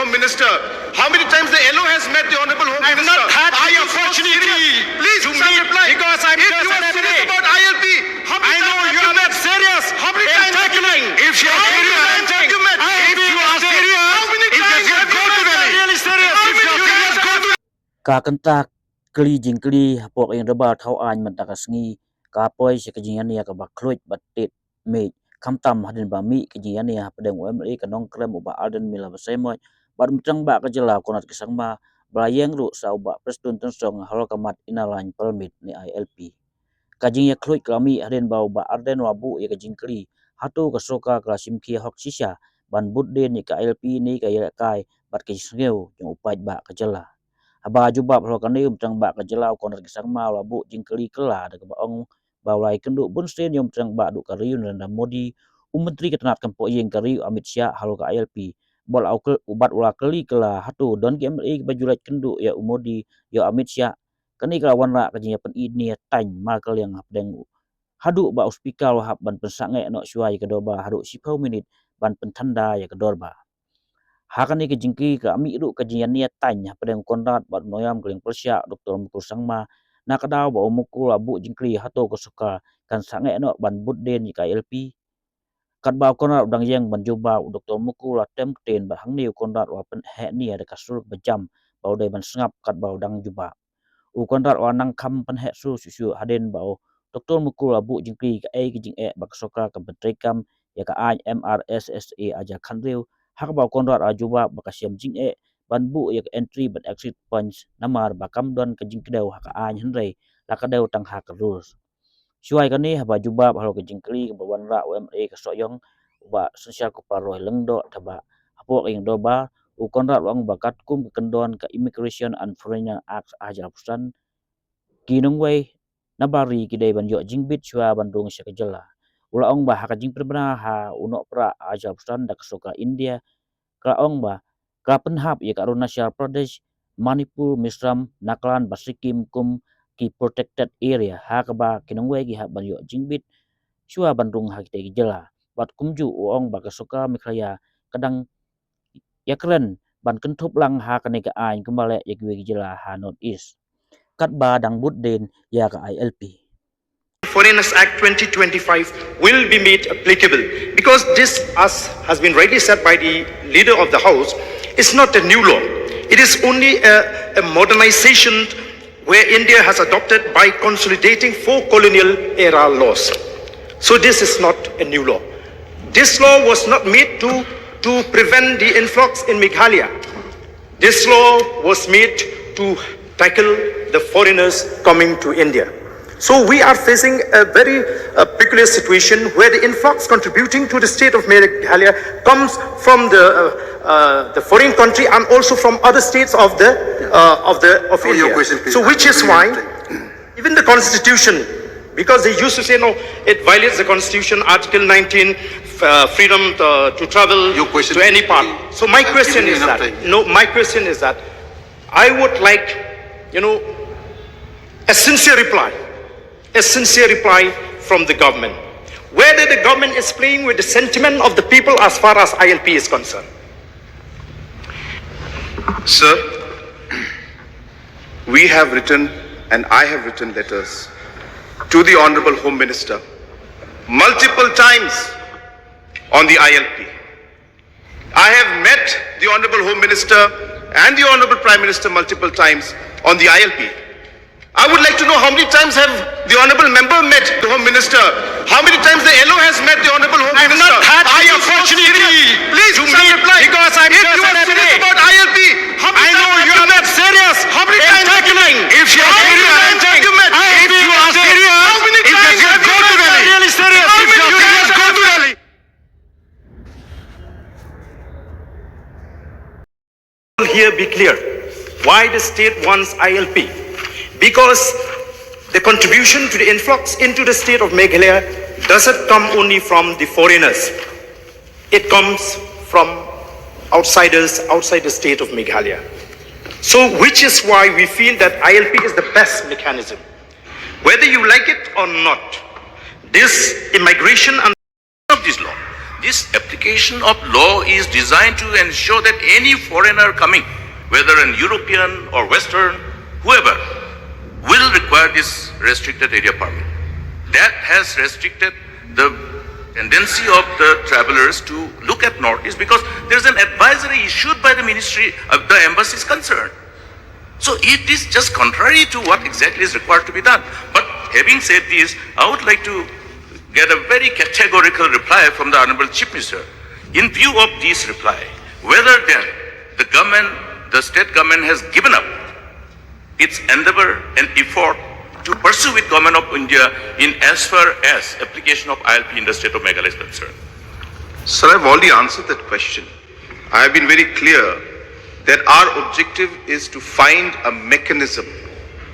Home Minister? How many times the LO has met the Honorable Home Minister? I've not had the opportunity Please to meet because I'm if just you an are serious MLA. about ILP, how many I know times you have are not serious. How many in times have you tackling. met? If you are How many serious, times have you met? if you are serious, How many if times you have you go to met? Delhi, really serious. How If you are many serious, times go to ka kanta kli jing kli pok ing raba thau an man takasngi ka poi se kajing ania ka bakloit batet me kamtam hadin ba mi kajing ania padang MLA ka nong krem uba Ardent mila basemoy bar mutang ba ka jela konat kisangma bayang ru sa uba prestun tensong halo kamat inalan permit ni ILP kajing ya kloit kami hadin ba uba Ardent wabu ya kajing kli hatu ka soka ka simki hok sisha ban budde ni ka ILP ni ka ya kai bat kisngeu jong upai ba ka jela aba jubab lo kani tang ba ka jelau kon kisang ma la bu jingkeli kela de ba ong ba lai kendu bun sten yom tang ba du kariu na modi menteri ketenat kampo yeng kariu Amit Shah halo ka ILP bol au ke ubat ula keli kela hatu don ke MLA ba julat kendu ya umodi ya Amit Shah kani ka wan ra ka jinya pen ini tang ma kal yang hapdeng hadu ba hospital hab ban pensange no syai ke Dorbar hadu 10 minit ban pentanda ya ke Dorbar hakan ni ke jingki ke ami ru ke jian nia tanya pada Conrad bat noyam keling persya Dr. Mukul sangma nak daw ba Mukul abu jingkli hato ko suka kan sange no ban budden ni ka LP kat ba Conrad dang yang ban juba Dr. Mukul atem ten ba hang ni Conrad wa pen he ni ada kasul bejam ba dai ban sengap kat ba dang juba u Conrad wa nang kam pen he su su haden ba Dr. Mukul abu jingkli ke ai ke jing e ba soka ka betrekam ya ka ai MRSSA aja khanriu hak ba Conrad ajuba bakasiam jing e ban bu ya entry ban exit points namar bakam don ke jing kedau hak an henrei la kedau tang hak rules suai kan ni ba juba halo ke jing kli ke bawan ra UMA ke soyong ba sosial ko paroi lengdo taba apok ing doba u Conrad wang bakat kum ke kendon ke immigration and foreign act aja pusan kinung wei nabari kidai ban yo jingbit chua bandung syakajela ula ong ba hak jing perbana ha unok pra aja pusan dak soka India Kraong ba Krapenhap ya Arunachal Pradesh Manipur Misram Nagaland Basikim kum ki protected area ha ka ba kinongwe gi ha ban yo jingbit shua bandung ha kita jela bat kumju uong ba kasuka mikhaya kadang yakren ban kentup lang ha ka nega ain kembali ya gi jela ha north east kat ba dang budden ya ka ILP Foreigners Act 2025 will be made applicable because this, as has been rightly said by the leader of the House, is not a new law. It is only a modernization where India has adopted by consolidating 4 colonial era laws. So this is not a new law. This law was not made to prevent the influx in Meghalaya. This law was made to tackle the foreigners coming to India. So we are facing a very peculiar situation where the influx contributing to the state of Meghalaya comes from the foreign country and also from other states of India. So which is why even the constitution, because they used to say no, it violates the constitution, Article 19, freedom to travel to any part. So my question is that, my question is that I would like, a sincere reply from the government, whether the government is playing with the sentiment of the people as far as ILP is concerned. Sir, we have written and I have written letters to the Honorable Home Minister multiple times on the ILP. I have met the Honorable Home Minister and the Honorable Prime Minister multiple times on the ILP. I would like to know how many times have the Honorable Member met the Home Minister? How many times the LO has met the Honorable Home Minister? I've not had the opportunity Please to meet because I'm if just you an are serious MLA. about ILP, how many I know times you are not serious. How many in times have you tackling. met? If you are How many serious, times have you met? if you are serious, How many if times you have go you to met? Delhi, really serious. How If you many are times serious, go have to you Delhi. Here be clear. Why the state wants ILP? Because the contribution to the influx into the state of Meghalaya doesn't come only from the foreigners. It comes from outsiders outside the state of Meghalaya. So which is why we feel that ILP is the best mechanism. Whether you like it or not, this immigration and of this law, this application of law is designed to ensure that any foreigner coming, whether an European or Western, whoever, will require this restricted area permit. That has restricted the tendency of the travelers to look at Northeast because there's an advisory issued by the ministry of the embassy is concerned. So it is just contrary to what exactly is required to be done. But having said this, I would like to get a very categorical reply from the Honorable Chief Minister. In view of this reply, whether then the government, the state government has given up its endeavor and effort to pursue with Government of India in as far as application of ILP in the state of Meghalaya is concerned. Sir, I've already answered that question. I have been very clear that our objective is to find a mechanism.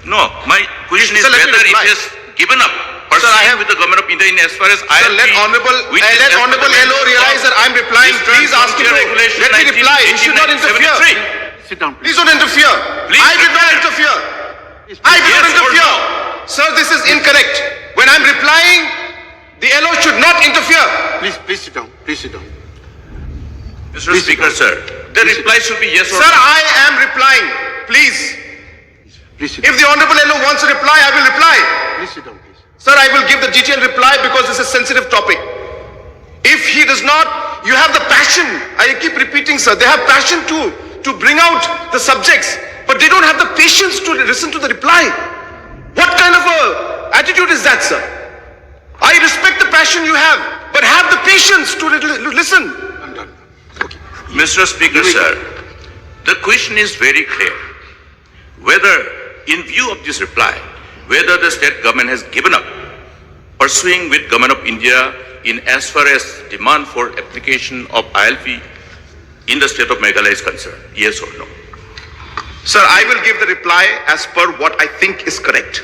No, my question is Sir, let me whether it reply. has given up pursuing with the Government of India in as far as Sir, ILP. let Honorable LO realize that I'm replying. Please ask him to let me reply. You should not interfere. Sit down, Please don't interfere. Please I did not interfere. I did not Yes or interfere. no? Sir, this is incorrect. When I'm replying, the LO should not interfere. Please sit down. Please sit down. Mr. Speaker, sir, the reply should be yes or Sir, no. I am replying. Please. Please sit If down. the Honorable LO wants a reply, I will reply. Please sit down, please. Sir, I will give the detailed reply because this is a sensitive topic. If he does not, you have the passion. I keep repeating, sir, they have passion to bring out the subjects, but they don't have the patience to listen to the reply. What kind of a attitude is that, sir? I respect the passion you have, but have the patience to listen. I'm done. Okay. Mr. Speaker, sir, the question is very clear. Whether, in view of this reply, whether the state government has given up pursuing with Government of India in as far as demand for application of ILP in the state of Meghalaya is concerned, yes or no? Sir, I will give the reply as per what I think is correct.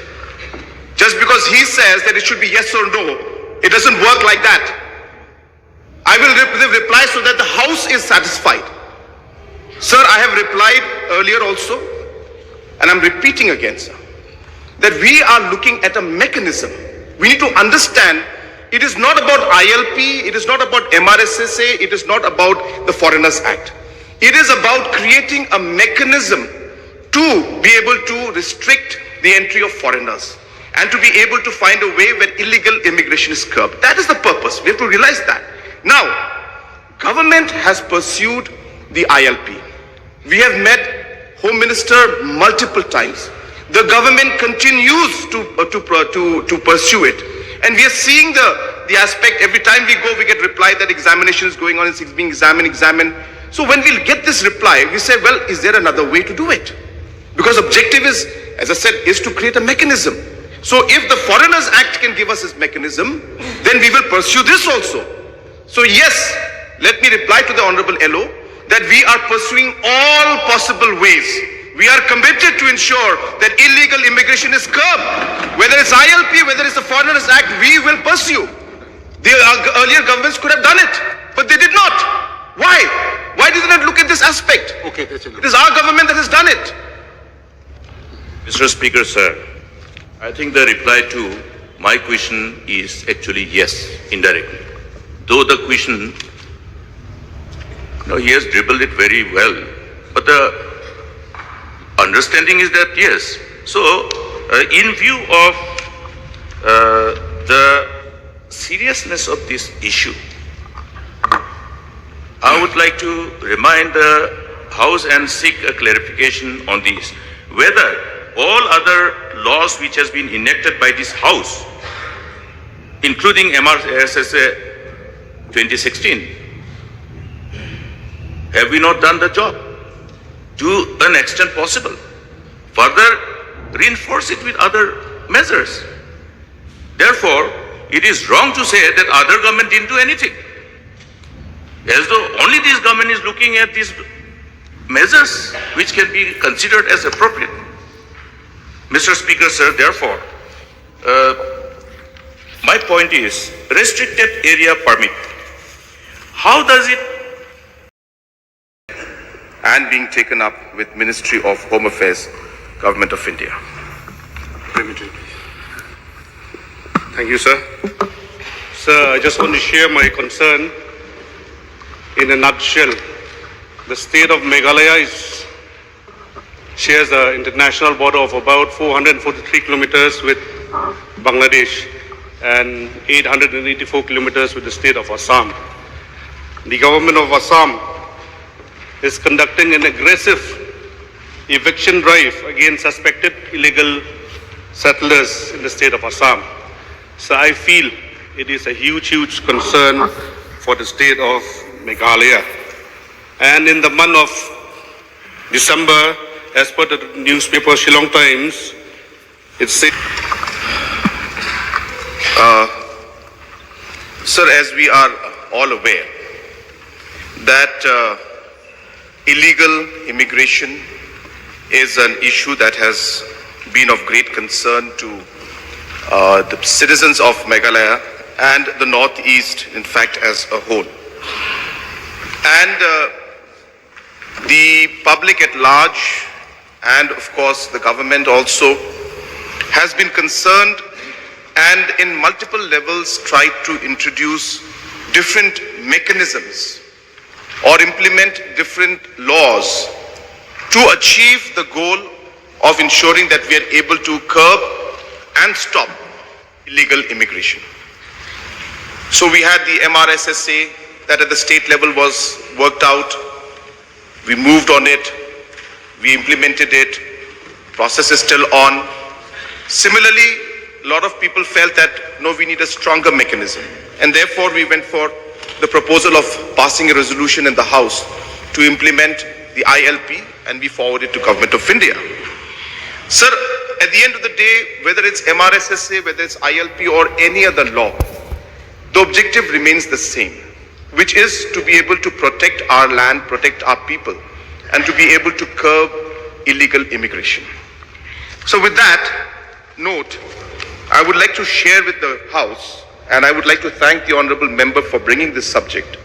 Just because he says that it should be yes or no, it doesn't work like that. I will reply so that the House is satisfied. Sir, I have replied earlier also, and I'm repeating again, sir, that we are looking at a mechanism. We need to understand it is not about ILP, it is not about MRSSA, it is not about the Foreigners Act. It is about creating a mechanism to be able to restrict the entry of foreigners and to be able to find a way where illegal immigration is curbed. That is the purpose. We have to realize that. Now, government has pursued the ILP. We have met Home Minister multiple times. The government continues to pursue it. And we are seeing the aspect, every time we go, we get reply that examination is going on, it's being examined. So when we get this reply, we say, well, is there another way to do it? Because objective is, as I said, is to create a mechanism. So if the Foreigners Act can give us this mechanism, then we will pursue this also. So yes, let me reply to the Honorable LO that we are pursuing all possible ways. We are committed to ensure that illegal immigration is curbed. Whether it's ILP, whether it's the Foreigners Act, we will pursue. The earlier governments could have done it, but they did not. Why? Why did they not look at this aspect? Okay, that's enough. It is our government that has done it. Mr. Speaker, sir, I think the reply to my question is actually yes, indirectly. Though the question, he has dribbled it very well, but the understanding is that yes. So, in view of the seriousness of this issue, I would like to remind the House and seek a clarification on this, whether all other laws which has been enacted by this House, including MRSSA 2016, have we not done the job to an extent possible? Further, reinforce it with other measures. Therefore, it is wrong to say that other government didn't do anything, as though only this government is looking at these measures which can be considered as appropriate. Mr. Speaker, sir, therefore, my point is, restricted area permit, how does it And being taken up with Ministry of Home Affairs, Government of India. Thank you, sir. Sir, I just want to share my concern In a nutshell, the state of Meghalaya shares an international border of about 443 kilometers with Bangladesh and 884 kilometers with the state of Assam. The government of Assam is conducting an aggressive eviction drive against suspected illegal settlers in the state of Assam. So I feel it is a huge concern for the state of Meghalaya. And in the month of December, as per the newspaper Shillong Times, it says, Sir, as we are all aware that illegal immigration is an issue that has been of great concern to the citizens of Meghalaya and the Northeast, in fact, as a whole. And the public at large, and of course the government also, has been concerned and in multiple levels tried to introduce different mechanisms or implement different laws to achieve the goal of ensuring that we are able to curb and stop illegal immigration. So we had the MRSSA that at the state level was worked out. We moved on it. We implemented it. Process is still on. Similarly, a lot of people felt that, no, we need a stronger mechanism. And therefore, we went for the proposal of passing a resolution in the House to implement the ILP, and we forwarded to Government of India. Sir, at the end of the day, whether it's MRSSA, whether it's ILP or any other law, the objective remains the same, which is to be able to protect our land, protect our people, and to be able to curb illegal immigration. So with that note, I would like to share with the House, and I would like to thank the Honourable Member for bringing this subject.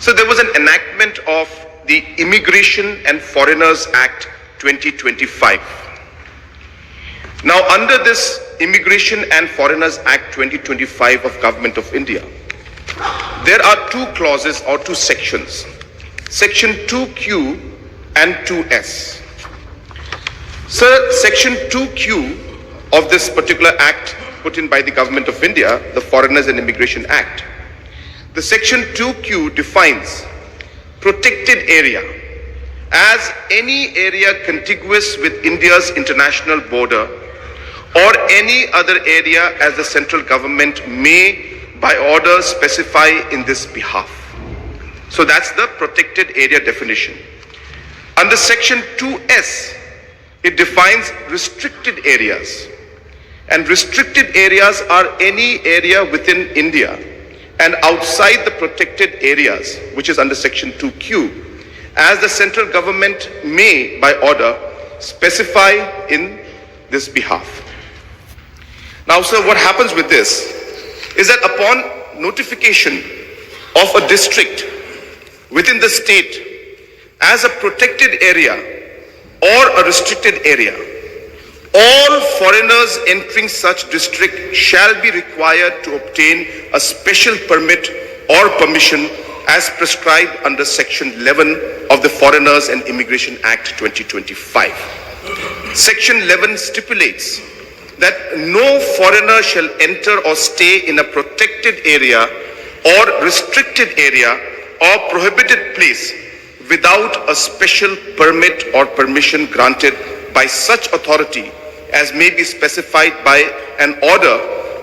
So there was an enactment of the Immigration and Foreigners Act 2025. Now, under this Immigration and Foreigners Act 2025 of Government of India, there are two clauses or two sections, Section 2Q and 2S. Sir, Section 2Q of this particular act put in by the Government of India, the Foreigners and Immigration Act, the Section 2Q defines protected area as any area contiguous with India's international border or any other area as the central government may by order specify in this behalf. So that's the protected area definition. Under Section 2S, it defines restricted areas. And restricted areas are any area within India and outside the protected areas, which is under Section 2Q, as the central government may, by order, specify in this behalf. Now, sir, what happens with this is that upon notification of a district within the state as a protected area or a restricted area, all foreigners entering such district shall be required to obtain a special permit or permission as prescribed under Section 11 of the Foreigners and Immigration Act 2025. Section 11 stipulates that no foreigner shall enter or stay in a protected area or restricted area or prohibited place without a special permit or permission granted by such authority as may be specified by an order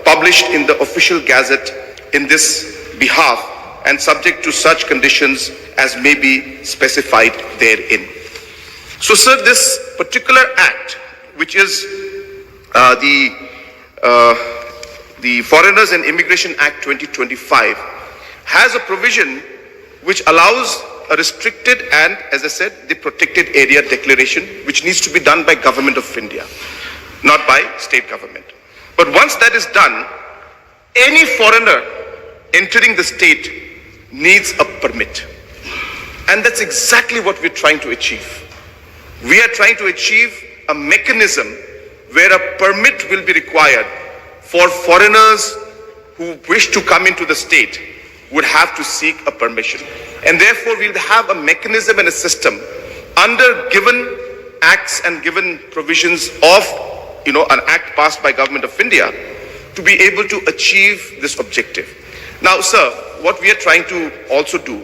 published in the official gazette in this behalf and subject to such conditions as may be specified therein. So, sir, this particular act, which is the Foreigners and Immigration Act 2025, has a provision which allows a restricted and, as I said, the protected area declaration, which needs to be done by Government of India, not by state government. But once that is done, any foreigner entering the state needs a permit. And that's exactly what we're trying to achieve. We are trying to achieve a mechanism where a permit will be required for foreigners who wish to come into the state would have to seek a permission. And therefore, we'll have a mechanism and a system under given acts and given provisions of, an act passed by Government of India to be able to achieve this objective. Now, sir, what we are trying to also do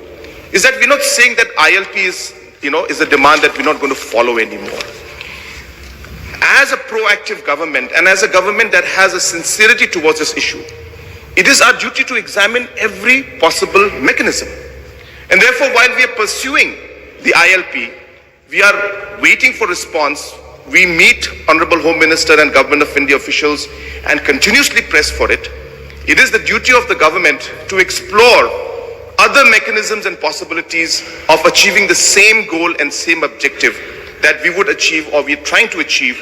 is that we're not saying that ILP is a demand that we're not going to follow anymore. As a proactive government and as a government that has a sincerity towards this issue, it is our duty to examine every possible mechanism. And therefore, while we are pursuing the ILP, we are waiting for response. We meet Honorable Home Minister and Government of India officials and continuously press for it. It is the duty of the government to explore other mechanisms and possibilities of achieving the same goal and same objective that we would achieve or we are trying to achieve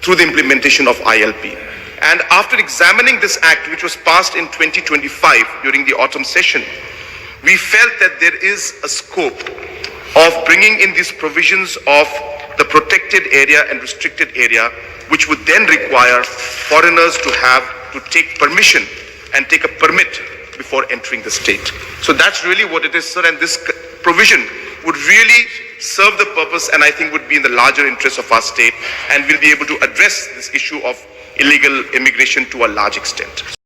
through the implementation of ILP. And after examining this act, which was passed in 2025 during the autumn session, we felt that there is a scope of bringing in these provisions of the protected area and restricted area, which would then require foreigners to take permission and take a permit before entering the state. So that's really what it is, sir, and this provision would really serve the purpose and I think would be in the larger interest of our state and will be able to address this issue of illegal immigration to a large extent.